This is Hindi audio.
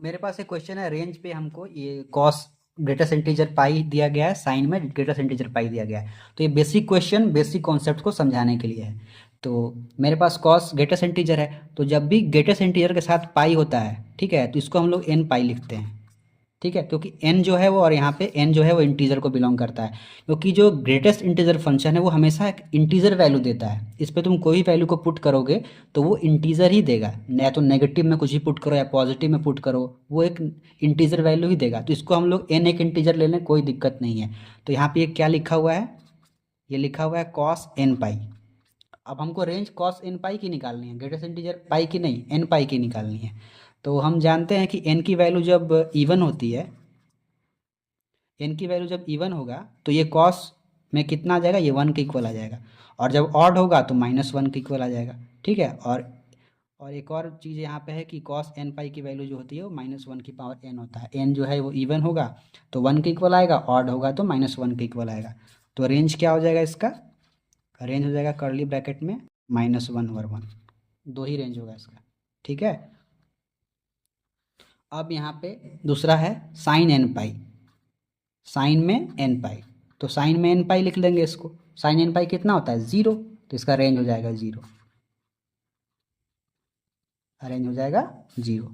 मेरे पास एक क्वेश्चन है, रेंज पे हमको ये कॉस ग्रेटेस्ट इंटीजर पाई दिया गया है, साइन में ग्रेटेस्ट इंटीजर पाई दिया गया है। तो ये बेसिक क्वेश्चन बेसिक कॉन्सेप्ट को समझाने के लिए है। तो मेरे पास कॉस ग्रेटेस्ट इंटीजर है, तो जब भी ग्रेटेस्ट इंटीजर के साथ पाई होता है, ठीक है, तो इसको हम लोग एन पाई लिखते हैं। ठीक है, क्योंकि n जो है वो, और यहाँ पे n जो है वो इंटीजर को बिलोंग करता है। क्योंकि जो ग्रेटेस्ट इंटीजर फंक्शन है वो हमेशा एक इंटीजर वैल्यू देता है। इस पे तुम कोई वैल्यू को पुट करोगे तो वो इंटीजर ही देगा, या तो नेगेटिव में कुछ भी पुट करो या पॉजिटिव में पुट करो, वो एक इंटीजर वैल्यू ही देगा। तो इसको हम लोग n एक इंटीजर ले लें, कोई दिक्कत नहीं है। तो यहाँ पे ये क्या लिखा हुआ है, ये लिखा हुआ है कॉस एन पाई। अब हमको रेंज कॉस एन पाई की निकालनी है, ग्रेटेस्ट इंटीजर पाई की नहीं, एन पाई की निकालनी है। तो हम जानते हैं कि एन की वैल्यू जब इवन होती है, एन की वैल्यू जब इवन होगा तो ये कॉस में कितना आ जाएगा, ये 1 के इक्वल आ जाएगा। और जब ऑड होगा तो -1 के इक्वल आ जाएगा। ठीक है, और एक और चीज़ यहाँ पे है कि कॉस एन पाई की वैल्यू जो होती है वो -1 की पावर एन होता है। एन जो है वो इवन होगा तो 1 के इक्वल आएगा, ऑड होगा तो -1 के इक्वल आएगा। तो रेंज क्या हो जाएगा इसका, रेंज हो जाएगा कर्ली ब्रैकेट में -1/1। दो ही रेंज होगा इसका। ठीक है, अब यहाँ पे दूसरा है साइन एन पाई, साइन में एन पाई। तो साइन में एन पाई लिख लेंगे इसको, साइन एन पाई कितना होता है 0, तो इसका रेंज हो जाएगा 0, रेंज हो जाएगा 0।